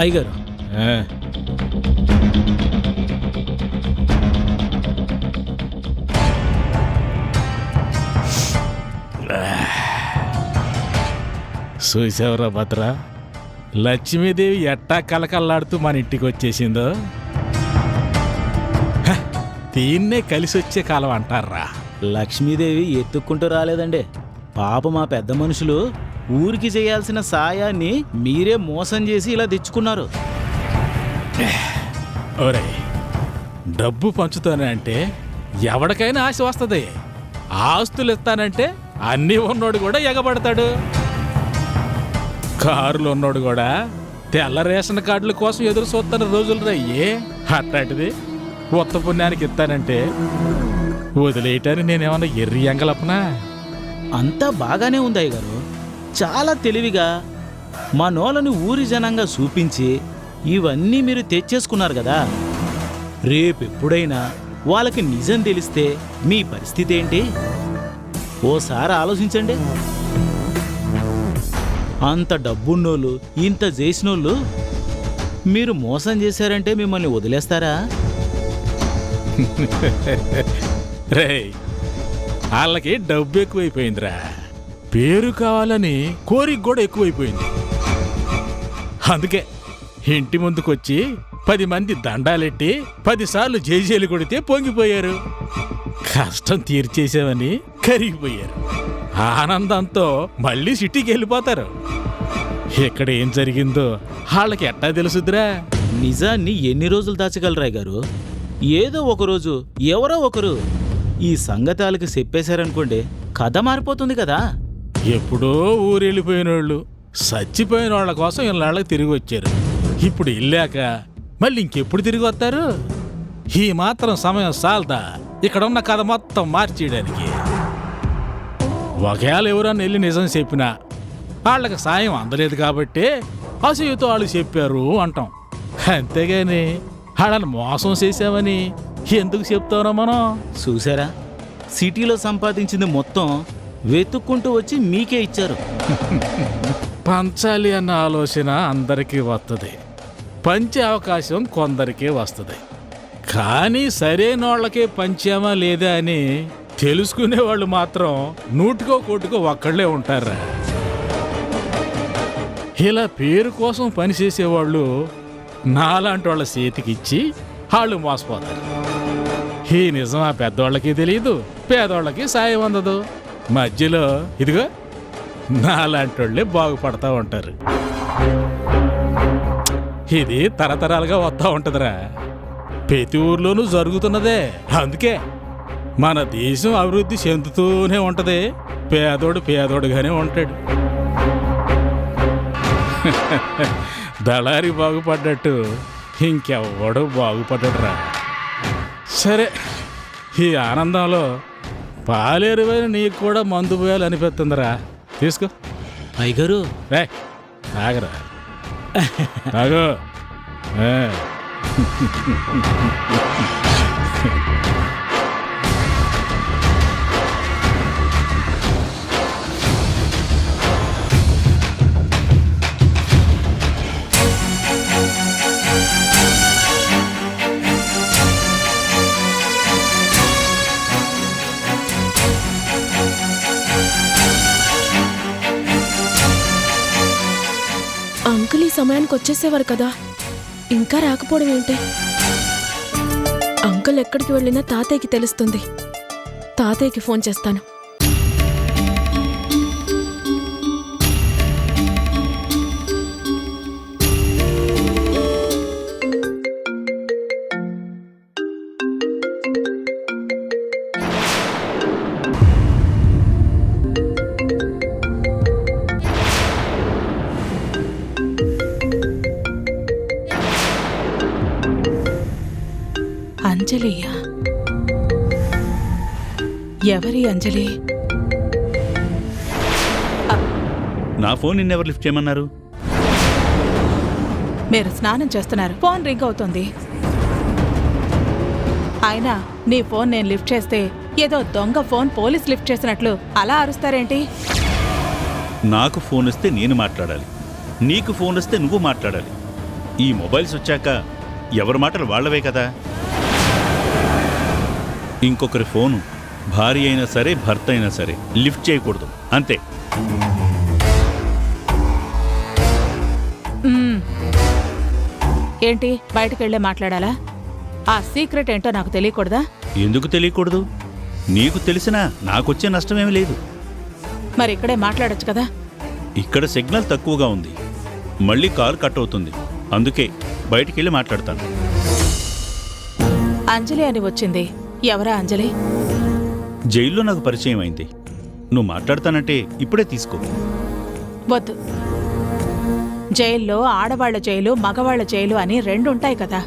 అయ్యగారు, చూసావురా భద్ర, లక్ష్మీదేవి ఎట్టా కలకల్లాడుతూ మన ఇంటికి వచ్చేసిందో. దీన్నే కలిసి వచ్చే కాలం అంటారా? లక్ష్మీదేవి ఎత్తుక్కుంటూ రాలేదండి. పాప మా పెద్ద మనుషులు ఊరికి చేయాల్సిన సాయాన్ని మీరే మోసం చేసి ఇలా తెచ్చుకున్నారు. ఒరే, డబ్బు పంచుతానే అంటే ఎవడికైనా ఆశ వస్తుంది. ఆస్తులు ఇస్తానంటే అన్నీ ఉన్నోడు కూడా ఎగబడతాడు. కారులు ఉన్నోడు కూడా తెల్ల రేషన్ కార్డుల కోసం ఎదురు చూస్తున్న రోజులు రయ్యే. అట్లాంటిది కొత్త పుణ్యానికి ఇస్తానంటే వదిలేయటానికి నేనేమన్నా ఎర్రి ఎంగలపనా? అంతా బాగానే ఉంది అయ్యగారు. చాలా తెలివిగా మా నోళ్ళని ఊరి జనంగా చూపించి ఇవన్నీ మీరు తెచ్చేసుకున్నారు కదా. రేపెప్పుడైనా వాళ్ళకి నిజం తెలిస్తే మీ పరిస్థితి ఏంటి ఓసారి ఆలోచించండి. అంత డబ్బున్నోళ్ళు, ఇంత చేసినోళ్ళు మీరు మోసం చేశారంటే మిమ్మల్ని వదిలేస్తారా? రే, వాళ్ళకి డబ్బు ఎక్కువైపోయిందిరా. పేరు కావాలని కోరిక కూడా ఎక్కువైపోయింది. అందుకే ఇంటి ముందుకొచ్చి 10 మంది దండాలెట్టి 10 సార్లు జైజేలు కొడితే పొంగిపోయారు. కష్టం తీర్చేసామని కరిగిపోయారు. ఆనందంతో మళ్ళీ సిటీకి వెళ్ళిపోతారు. ఇక్కడ ఏం జరిగిందో వాళ్ళకి ఎట్టా తెలుసుద్రా? నిజాన్ని ఎన్ని రోజులు దాచగలరాయ్ గారు? ఏదో ఒకరోజు ఎవరో ఒకరు ఈ సంగతాలకి చెప్పేశారనుకోండి, కథ మారిపోతుంది కదా. ఎప్పుడో ఊరెళ్ళిపోయినోళ్ళు చచ్చిపోయిన వాళ్ళ కోసం ఇళ్ళకి తిరిగి వచ్చారు. ఇప్పుడు వెళ్ళాక మళ్ళీ ఇంకెప్పుడు తిరిగి వస్తారు? ఈ మాత్రం సమయం సాల్దా ఇక్కడ ఉన్న కథ మొత్తం మార్చేయడానికి? ఒకవేళ ఎవరన్నా వెళ్ళి నిజం చెప్పినా వాళ్ళకి సాయం అందలేదు కాబట్టి అసూయతో వాళ్ళు చెప్పారు అంటాం. అంతేగాని వాళ్ళని మోసం చేసామని ఎందుకు చెప్తారో మనం? చూసారా, సిటీలో సంపాదించింది మొత్తం వెతుక్కుంటూ వచ్చి మీకే ఇచ్చారు. పంచాలి అన్న ఆలోచన అందరికీ వస్తుంది, పంచే అవకాశం కొందరికే వస్తుంది. కానీ సరైన వాళ్ళకే పంచామా లేదా అని తెలుసుకునే వాళ్ళు మాత్రం 100కో 100కో ఒక్కళ్ళే ఉంటారా? ఇలా పేరు కోసం పనిచేసేవాళ్ళు నాలాంటి వాళ్ళ చేతికిచ్చి వాళ్ళు మోసపోతారు. ఈ నిజం ఆ పెద్దవాళ్ళకి తెలియదు, పేదవాళ్ళకి సాయం అందదు. మధ్యలో ఇదిగో నాలాంటి వాళ్ళే బాగుపడతా ఉంటారు. ఇది తరతరాలుగా వస్తూ ఉంటుందిరా. ప్రతి ఊర్లోనూ జరుగుతున్నదే. అందుకే మన దేశం అభివృద్ధి చెందుతూనే ఉంటది. పేదోడు పేదోడుగానే ఉంటాడు. దళారి బాగుపడ్డట్టు ఇంకెవ్వడు బాగుపడ్డాడురా. సరే, ఈ ఆనందంలో పాలేరువైన నీకు కూడా మందు పోయాలనిపిస్తుందిరా. తీసుకో. అయ్యగారు, రే ఆగరా, ఆగు. అంకుల్ ఈ సమయానికి వచ్చేసేవారు కదా, ఇంకా రాకపోవడం ఏంటి? అంకుల్ ఎక్కడికి వెళ్ళినా తాతయ్యకి తెలుస్తుంది. తాతయ్యకి ఫోన్ చేస్తాను. అంజలియా? ఎవరి అంజలి? నా ఫోన్ నిన్నెవరు లిఫ్ట్ చేయమన్నారు? మీరు స్నానం చేస్తున్నారు, ఫోన్ రింగ్ అవుతుంది. అయినా నీ ఫోన్ నేను లిఫ్ట్ చేస్తే ఏదో దొంగ ఫోన్ పోలీస్ లిఫ్ట్ చేసినట్లు అలా అరుస్తారేంటి? నాకు ఫోన్ వస్తే నేను మాట్లాడాలి, నీకు ఫోన్ వస్తే నువ్వు మాట్లాడాలి. ఈ మొబైల్స్ వచ్చాక ఎవరి మాటలు వాళ్ళవే కదా. ఇంకొకరి ఫోను భార్య అయినా సరే భర్త అయినా సరే లిఫ్ట్ చేయకూడదు, అంతే. ఏంటి బయటకెళ్ళే మాట్లాడాలా? ఆ సీక్రెట్ ఏంటో నాకు తెలియకూడదా? ఎందుకు తెలియకూడదు? నీకు తెలిసినా నాకొచ్చే నష్టమేమీ లేదు. మరి ఇక్కడే మాట్లాడొచ్చు కదా. ఇక్కడ సిగ్నల్ తక్కువగా ఉంది, మళ్ళీ కాల్ కట్ అవుతుంది. అందుకే బయటికెళ్ళి మాట్లాడతాను. అంజలి అని వచ్చింది, ఎవరా అంజలి? జైల్లో నాకు పరిచయం అయింది. నువ్వు మాట్లాడతానంటే ఇప్పుడే తీసుకో. వద్దు. జైల్లో ఆడవాళ్ల జైలు మగవాళ్ల జైలు అని రెండుంటాయి కదా.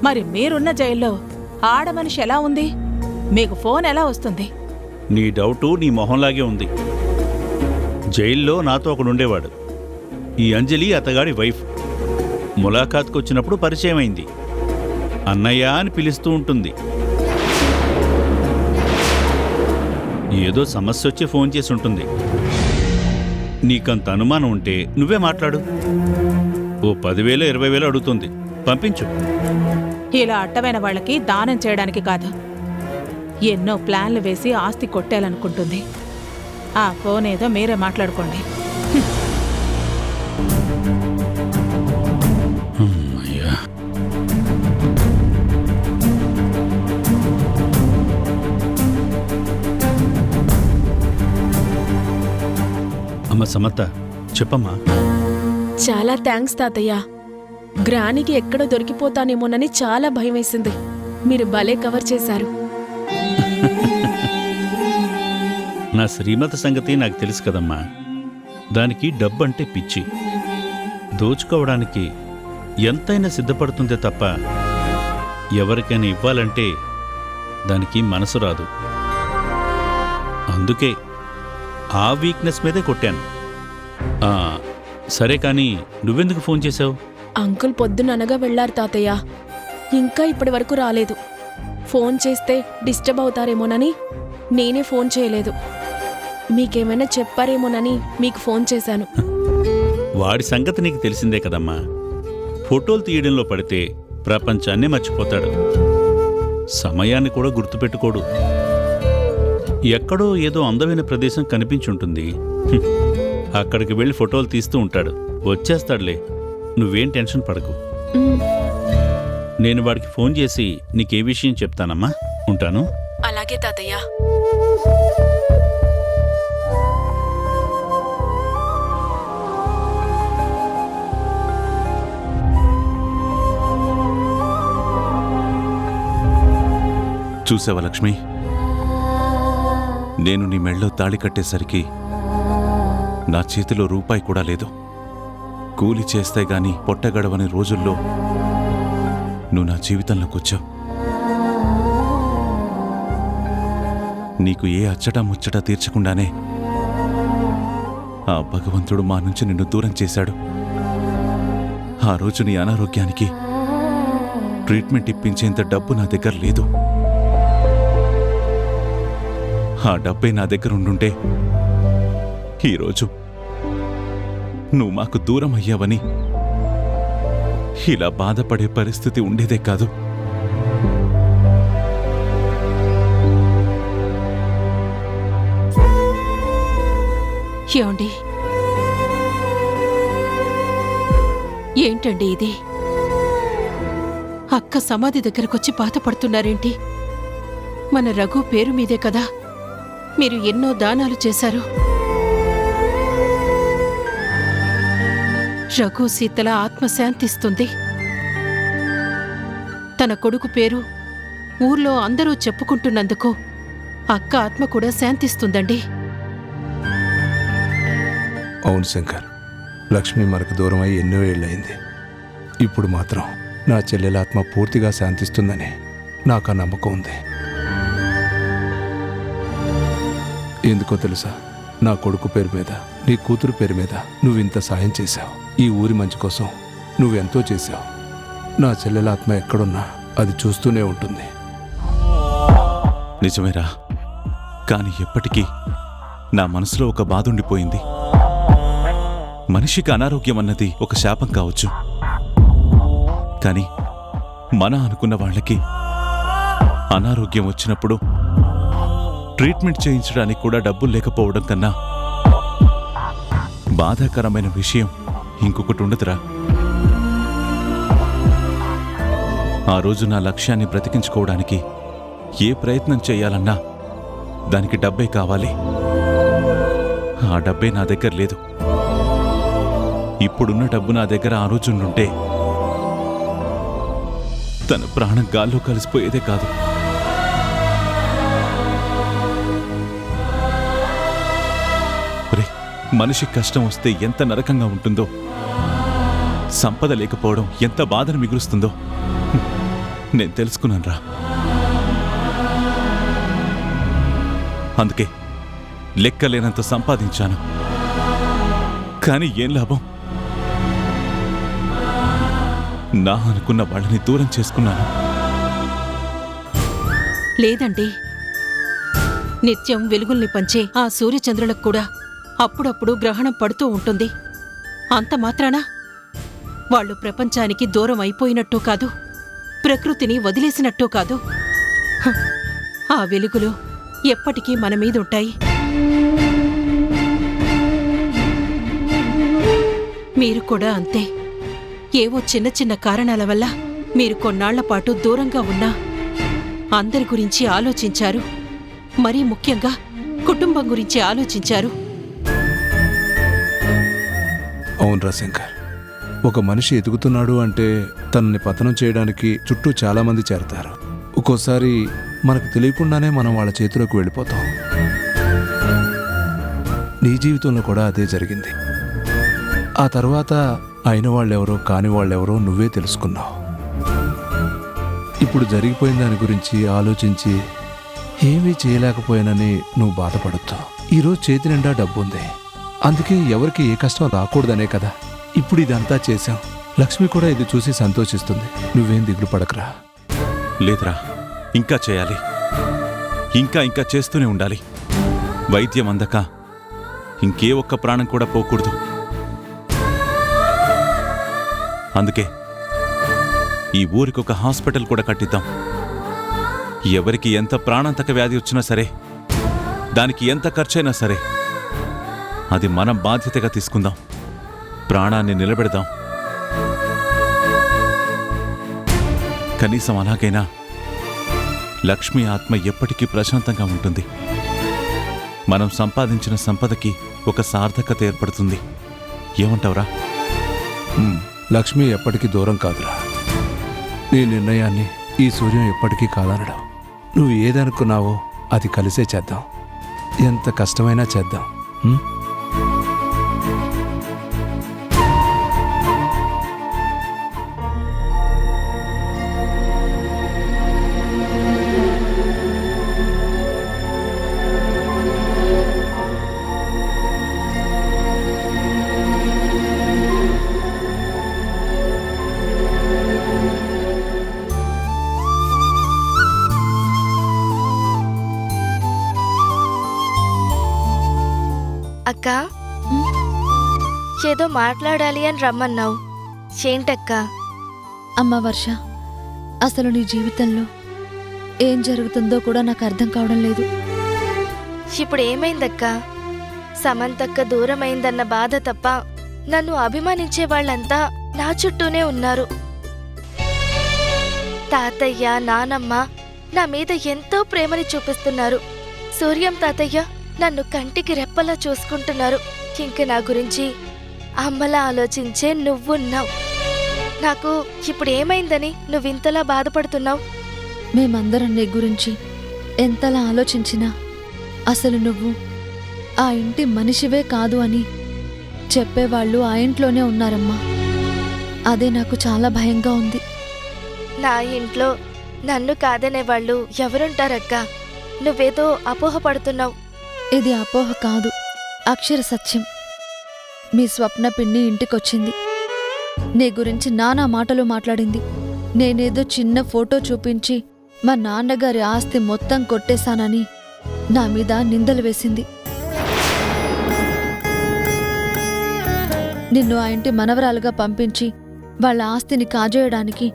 మరి మీరున్న జైల్లో ఆడమనిషి ఎలా ఉంది? మీకు ఫోన్ ఎలా వస్తుంది? నీ డౌటు నీ మొహంలాగే ఉంది. జైల్లో నాతో ఒకడుండేవాడు. ఈ అంజలి అతగాడి వైఫ్. ములాఖాత్కు వచ్చినప్పుడు పరిచయం అయింది. అన్నయ్య అని పిలుస్తూ ఉంటుంది. ఏదో సమస్య వచ్చి ఫోన్ చేసి ఉంటుంది. నీకంత అనుమానం ఉంటే నువ్వే మాట్లాడు. ఓ 10,000 20,000 అడుగుతుంది, పంపించు. ఇలా అడ్డమైన వాళ్ళకి దానం చేయడానికి కాదు, ఎన్నో ప్లాన్లు వేసి ఆస్తి కొట్టేయాలనుకుంటుంది. ఆ ఫోన్ ఏదో మీరే మాట్లాడుకోండి. అయ్యా, అమ్మ సమత, చెప్పమ్మా. చాలా థ్యాంక్స్ తాతయ్య. గ్రానికి ఎక్కడ దొరికిపోతానేమోనని చాలా భయం వేసింది. మీరు భలే కవర్ చేశారు. నా శ్రీమతి సంగతి నాకు తెలుసు కదమ్మా. దానికి డబ్బంటే పిచ్చి. దోచుకోవడానికి ఎంతైనా సిద్ధపడుతుందే తప్ప ఎవరికైనా ఇవ్వాలంటే దానికి మనసు రాదు. అందుకే ఆ వీక్నెస్ మీదే కొట్టాను. సరే కానీ నువ్వెందుకు ఫోన్ చేశావు? అంకుల్ పొద్దుననగా వెళ్లారు తాతయ్య, ఇంకా ఇప్పటి వరకు రాలేదు. ఫోన్ చేస్తే డిస్టర్బ్ అవుతారేమోనని నేనే ఫోన్ చేయలేదు. మీకేమైనా చెప్పారేమోనని మీకు ఫోన్ చేశాను. వాడి సంగతి నీకు తెలిసిందే కదమ్మా. ఫోటోలు తీయడంలో పడితే ప్రపంచాన్నే మర్చిపోతాడు. సమయాన్ని కూడా గుర్తుపెట్టుకోడు. ఎక్కడో ఏదో అందమైన ప్రదేశం కనిపించుంటుంది, అక్కడికి వెళ్ళి ఫోటోలు తీస్తూ ఉంటాడు. వచ్చేస్తాడులే, నువ్వేం టెన్షన్ పడకు. నేను వాడికి ఫోన్ చేసి నీకే విషయం చెప్తానమ్మా. ఉంటాను. అలాగే తాతయ్య. చూసావా లక్ష్మి, నేను నీ మెళ్ళో తాళి కట్టేసరికి నా చేతిలో రూపాయి కూడా లేదు. కూలి చేస్తే గాని పొట్టగడవని రోజుల్లో నువ్వు నా జీవితంలోకి వచ్చావు. నీకు ఏ అచ్చట ముచ్చట తీర్చకుండానే ఆ భగవంతుడు మా నుంచి నిన్ను దూరం చేశాడు. ఆ రోజు నీ అనారోగ్యానికి ట్రీట్మెంట్ ఇప్పించేంత డబ్బు నా దగ్గర లేదు. ఆ డబ్బే నా దగ్గర ఉండుంటే ఈరోజు నువ్వు మాకు దూరం అయ్యావని ఇలా బాధపడే పరిస్థితి ఉండేదే కాదు. ఏమండి, ఏంటండి ఇది? అక్క సమాధి దగ్గరకొచ్చి బాధపడుతున్నారేంటి? మన రఘు పేరు మీదే కదా మీరు ఎన్నో దానాలు చేశారు. రఘు సీతల ఆత్మ శాంతిస్తుంది. తన కొడుకు పేరు ఊర్లో అందరూ చెప్పుకుంటున్నందుకు అక్క ఆత్మ కూడా శాంతిస్తుందండి. అవును శంకర్, లక్ష్మి మనకు దూరం అయి ఎన్నో ఏళ్ళయింది. ఇప్పుడు మాత్రం నా చెల్లెల ఆత్మ పూర్తిగా శాంతిస్తుందని నాకు ఆ నమ్మకం ఉంది. ఎందుకో తెలుసా, నా కొడుకు పేరు మీద నీ కూతురు పేరు మీద నువ్వింత సాయం చేశావు. ఈ ఊరి మంచి కోసం నువ్వెంతో చేశావు. నా చెల్లెల ఆత్మ ఎక్కడున్నా అది చూస్తూనే ఉంటుంది. నిజమేరా, కానీ ఎప్పటికీ నా మనసులో ఒక బాధ ఉండిపోయింది. మనిషికి అనారోగ్యం అన్నది ఒక శాపం కావచ్చు, కానీ మన అనుకున్న వాళ్ళకి అనారోగ్యం వచ్చినప్పుడు ట్రీట్మెంట్ చేయించడానికి కూడా డబ్బులు లేకపోవడం కన్నా బాధాకరమైన విషయం ఇంకొకటి ఉండదురా. ఆ రోజు నా లక్ష్యాన్ని బ్రతికించుకోవడానికి ఏ ప్రయత్నం చేయాలన్నా దానికి డబ్బే కావాలి. ఆ డబ్బే నా దగ్గర లేదు. ఇప్పుడున్న డబ్బు నా దగ్గర ఆ రోజుండుంటే తన ప్రాణం గాల్లో కలిసిపోయేదే కాదు. మనిషి కష్టం వస్తే ఎంత నరకంగా ఉంటుందో, సంపద లేకపోవడం ఎంత బాధను మిగులుస్తుందో నేను తెలుసుకున్నానురా. అందుకే లెక్కలేనంత సంపాదించాను, కానీ ఏం లాభం? నా అనుకున్న వాళ్ళని దూరం చేసుకున్నాను. లేదండి, నిత్యం వెలుగుల్ని పంచే ఆ సూర్యచంద్రులకు కూడా అప్పుడప్పుడు గ్రహణం పడుతూ ఉంటుంది. అంత మాత్రాన వాళ్ళు ప్రపంచానికి దూరం అయిపోయినట్టు కాదు, ప్రకృతిని వదిలేసినట్టు కాదు. హ, ఆ వెలుగులు ఎప్పటికీ మన మీదుంటాయి. మీరు కూడా అంతే. ఏవో చిన్న చిన్న కారణాల వల్ల మీరు కొన్నాళ్లపాటు దూరంగా ఉన్నా అందరి గురించి ఆలోచించారు. మరీ ముఖ్యంగా కుటుంబం గురించి ఆలోచించారు. అవునరా శంకర్, ఒక మనిషి ఎదుగుతున్నాడు అంటే తనని పతనం చేయడానికి చుట్టూ చాలామంది చేరతారు. ఒక్కోసారి మనకు తెలియకుండానే మనం వాళ్ళ చేతిలోకి వెళ్ళిపోతాం. నీ జీవితంలో కూడా అదే జరిగింది. ఆ తర్వాత అయిన వాళ్ళెవరో కాని వాళ్ళెవరో నువ్వే తెలుసుకున్నావు. ఇప్పుడు జరిగిపోయిన దాని గురించి ఆలోచించి ఏమీ చేయలేకపోయానని నువ్వు బాధపడుతావు. ఈరోజు చేతి నిండా డబ్బుంది, అందుకే ఎవరికి ఏ కష్టం రాకూడదనే కదా ఇప్పుడు ఇదంతా చేశాం. లక్ష్మి కూడా ఇది చూసి సంతోషిస్తుంది. నువ్వేం దిగులు పడకరా. లేదురా, ఇంకా చేయాలి. ఇంకా ఇంకా చేస్తూనే ఉండాలి. వైద్యం అందక ఇంకే ఒక్క ప్రాణం కూడా పోకూడదు. అందుకే ఈ ఊరికొక హాస్పిటల్ కూడా కట్టిద్దాం. ఎవరికి ఎంత ప్రాణాంతక వ్యాధి వచ్చినా సరే, దానికి ఎంత ఖర్చైనా సరే, అది మనం బాధ్యతగా తీసుకుందాం. ప్రాణాన్ని నిలబెడదాం. కనీసం అలాగైనా లక్ష్మి ఆత్మ ఎప్పటికీ ప్రశాంతంగా ఉంటుంది. మనం సంపాదించిన సంపదకి ఒక సార్థకత ఏర్పడుతుంది. ఏమంటావురా? లక్ష్మి ఎప్పటికీ దూరం కాదురా. నీ నిర్ణయాన్ని ఈ సూర్యం ఎప్పటికీ కాదనడం. నువ్వు ఏదనుకున్నావో అది కలిసే చేద్దాం. ఎంత కష్టమైనా చేద్దాం. అక్క, ఏదో మాట్లాడాలి అని రమ్మన్నావు. ఏంటక్క? అమ్మ వర్ష, అసలు నీ జీవితంలో ఏం జరుగుతుందో కూడా నాకు అర్థం కావడం లేదు. ఇప్పుడు ఏమైందక్క? సమంతక్క దూరమైందన్న బాధ తప్ప నన్ను అభిమానించే వాళ్ళంతా నా చుట్టూనే ఉన్నారు. తాతయ్య, నానమ్మ నా మీద ఎంతో ప్రేమని చూపిస్తున్నారు. సూర్యం తాతయ్య నన్ను కంటికి రెప్పలా చూసుకుంటున్నారు. ఇంక నా గురించి అమ్మలా ఆలోచించే నువ్వున్నావు. నాకు ఇప్పుడు ఏమైందని నువ్వింతలా బాధపడుతున్నావు? మేమందరం నీ గురించి ఎంతలా ఆలోచించినా అసలు నువ్వు ఆ ఇంటి మనిషివే కాదు అని చెప్పేవాళ్ళు ఆ ఇంట్లోనే ఉన్నారమ్మా. అదే నాకు చాలా భయంగా ఉంది. నా ఇంట్లో నన్ను కాదనేవాళ్ళు ఎవరుంటారక్క? నువ్వేదో అపోహపడుతున్నావు. ఇది అపోహ కాదు, అక్షర సత్యం. మీ స్వప్న పిన్ని ఇంటికొచ్చింది. నీ గురించి నానా మాటలు మాట్లాడింది. నేనేదో చిన్న ఫోటో చూపించి మా నాన్నగారి ఆస్తి మొత్తం కొట్టేశానని నా మీద నిందలు వేసింది. నిన్ను ఆ ఇంటి మనవరాలుగా పంపించి వాళ్ళ ఆస్తిని కాజేయడానికి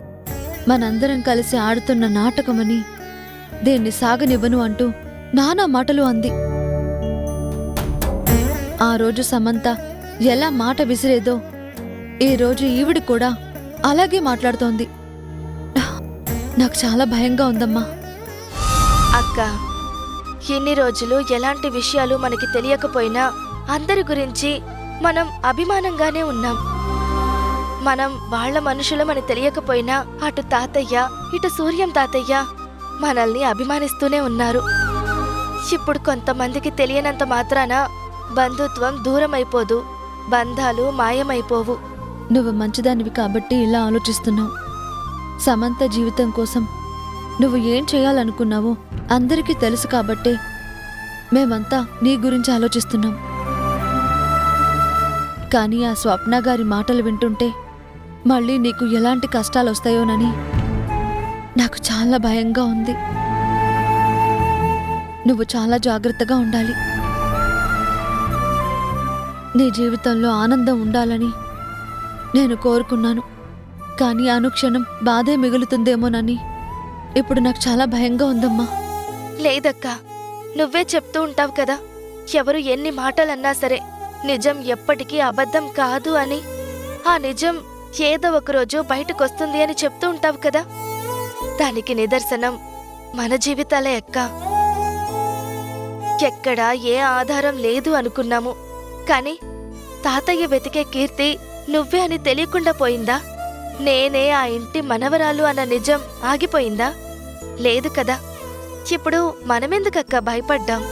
మనందరం కలిసి ఆడుతున్న నాటకమని, దేన్ని సాగనివ్వను అంటూ నానా మాటలు అంది. ఆ రోజు సమంత ఎలా మాట విసిరేదో ఈ రోజు ఈవిడి కూడా అలాగే మాట్లాడుతోంది. నాకు చాలా భయంగా ఉందమ్మా. అక్క, ఎన్ని రోజులు ఎలాంటి విషయాలు మనకి తెలియకపోయినా అందరి గురించి మనం అభిమానంగానే ఉన్నాం. మనం వాళ్ళ మనుషులమని తెలియకపోయినా అటు తాతయ్య ఇటు సూర్యం తాతయ్య మనల్ని అభిమానిస్తూనే ఉన్నారు. ఇప్పుడు కొంతమందికి తెలియనంత మాత్రాన బంధుత్వం దూరమైపోదు, బంధాలు మాయమైపోవు. నువ్వు మంచిదానివి కాబట్టి ఇలా ఆలోచిస్తున్నావు. సమంత జీవితం కోసం నువ్వు ఏం చేయాలనుకున్నావో అందరికీ తెలుసు కాబట్టే మేమంతా నీ గురించి ఆలోచిస్తున్నాం. కానీ ఆ స్వప్న గారి మాటలు వింటుంటే మళ్ళీ నీకు ఎలాంటి కష్టాలొస్తాయోనని నాకు చాలా భయంగా ఉంది. నువ్వు చాలా జాగ్రత్తగా ఉండాలి. నీ జీవితంలో ఆనందం ఉండాలని నేను కోరుకున్నాను. కానీ అనుక్షణం బాధే మిగులుతుందేమోనని ఇప్పుడు నాకు చాలా భయంగా ఉందమ్మా. లేదక్కా, నువ్వే చెప్తూ ఉంటావు కదా, ఎవరు ఎన్ని మాటలన్నా సరే నిజం ఎప్పటికీ అబద్ధం కాదు అని. ఆ నిజం ఏదో ఒకరోజు బయటకొస్తుంది అని చెప్తూ ఉంటావు కదా. దానికి నిదర్శనం మన జీవితాలే అక్కా. ఎక్కడా ఏ ఆధారం లేదు అనుకున్నాము, కాని తాతయ్య వెతికే కీర్తి నువ్వే అని తెలియకుండా పోయిందా? నేనే ఆ ఇంటి మనవరాలు అన్న నిజం ఆగిపోయిందా? లేదు కదా. ఇప్పుడు మనమెందుకక్క భయపడ్డాం?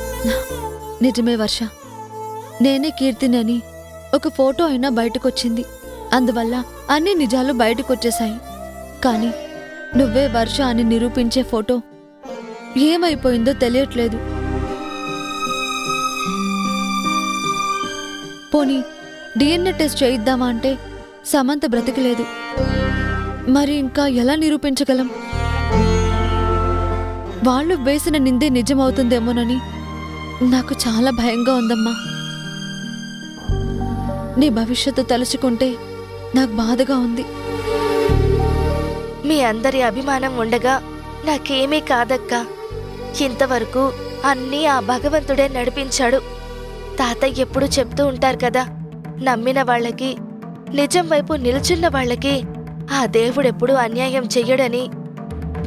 నిజమే వర్ష, నేనే కీర్తిని అని ఒక ఫోటో అయినా బయటకొచ్చింది. అందువల్ల అన్ని నిజాలు బయటకొచ్చేశాయి. కానీ నువ్వే వర్ష అని నిరూపించే ఫోటో ఏమైపోయిందో తెలియట్లేదు. పోనీ డిఎన్ఏ టెస్ట్ చేయిద్దామా అంటే సమంత బ్రతికలేదు. మరి ఇంకా ఎలా నిరూపించగలం? వాళ్ళు వేసిన నిందే నిజమవుతుందేమోనని నాకు చాలా భయంగా ఉందమ్మా. నీ భవిష్యత్తు తలుచుకుంటే నాకు బాధగా ఉంది. మీ అందరి అభిమానం ఉండగా నాకేమీ కాదక్కా. ఇంతవరకు అన్నీ ఆ భగవంతుడే నడిపించాడు. తాతయ్య ఎప్పుడూ చెప్తూ ఉంటారు కదా, నమ్మిన వాళ్ళకి, నిజం వైపు నిల్చున్న వాళ్ళకి ఆ దేవుడెప్పుడూ అన్యాయం చెయ్యడని,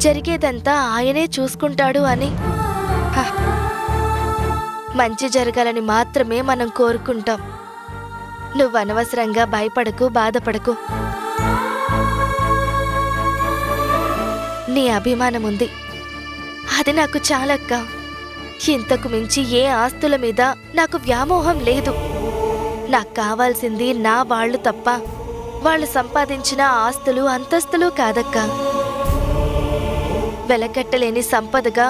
జరిగేదంతా ఆయనే చూసుకుంటాడు అని. హ, మంచి జరగాలని మాత్రమే మనం కోరుకుంటాం. నువ్వు అనవసరంగా భయపడకు, బాధపడకు. నీ అభిమానం ఉంది, అది నాకు చాలక్క. ఇంతకు మించి ఏ ఆస్తుల మీద నాకు వ్యామోహం లేదు. నాకు కావాల్సింది నా వాళ్ళు తప్ప వాళ్ళు సంపాదించిన ఆస్తులు అంతస్తులు కాదక్కా. వెలకట్టలేని సంపదగా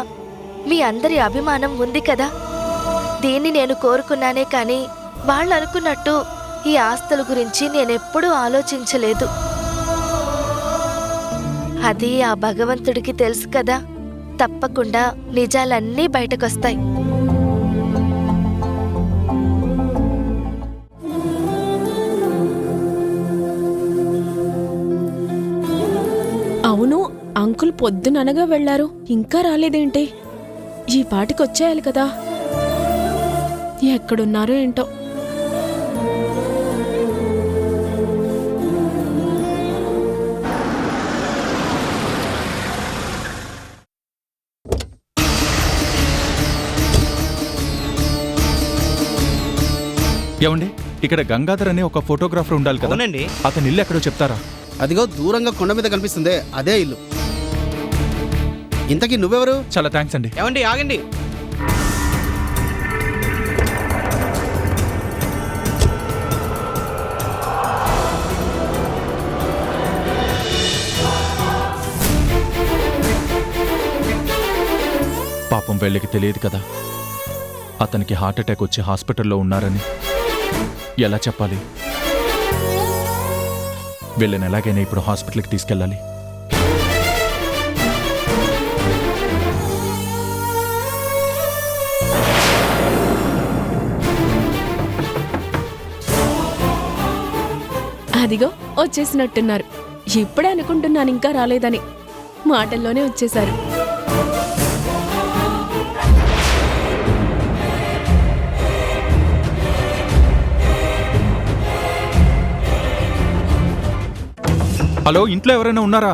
మీ అందరి అభిమానం ఉంది కదా, దీన్ని నేను కోరుకున్నానే కాని వాళ్ళు అనుకున్నట్టు ఈ ఆస్తుల గురించి నేనెప్పుడూ ఆలోచించలేదు. అది ఆ భగవంతుడికి తెలుసు కదా. తప్పకుండా నిజాలన్నీ బయటకొస్తాయి. అవును, అంకుల్ పొద్దుననగా వెళ్లారు, ఇంకా రాలేదేంటి? ఈ పాటికొచ్చేయాలి కదా. ఎక్కడున్నారో ఏంటో. ఏమండి, ఇక్కడ గంగాధర్ అనే ఒక ఫోటోగ్రాఫర్ ఉండాలి కదా. అవునండి. అతని ఇల్లు ఎక్కడో చెప్తారా? అదిగో దూరంగా కొండ మీద కనిపిస్తుందే, అదే ఇల్లు. ఇంతకీ నువ్వెవరు? చాలా థ్యాంక్స్ అండి. ఏమండి, ఆగండి. పాపం వెళ్ళకి తెలియదు కదా అతనికి హార్ట్ అటాక్ వచ్చి హాస్పిటల్లో ఉన్నారని. ఎలా చెప్పాలి? వీళ్ళని ఎలాగైనా ఇప్పుడు హాస్పిటల్కి తీసుకెళ్ళాలి. అదిగో వచ్చేసినట్టున్నారు. ఇప్పుడే అనుకుంటున్నాను ఇంకా రాలేదని. మాటల్లోనే వచ్చేశారు. హలో, ఇంట్లో ఎవరైనా ఉన్నారా?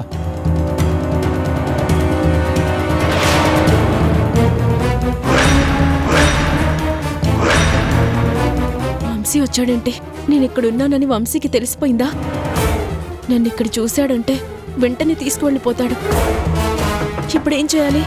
వంశీ వచ్చాడంటే నేను ఇక్కడున్నానని వంశీకి తెలిసిపోయిందా? నన్ను ఇక్కడ చూశాడంటే వెంటనే తీసుకువెళ్ళిపోతాడు. ఇప్పుడేం చేయాలి?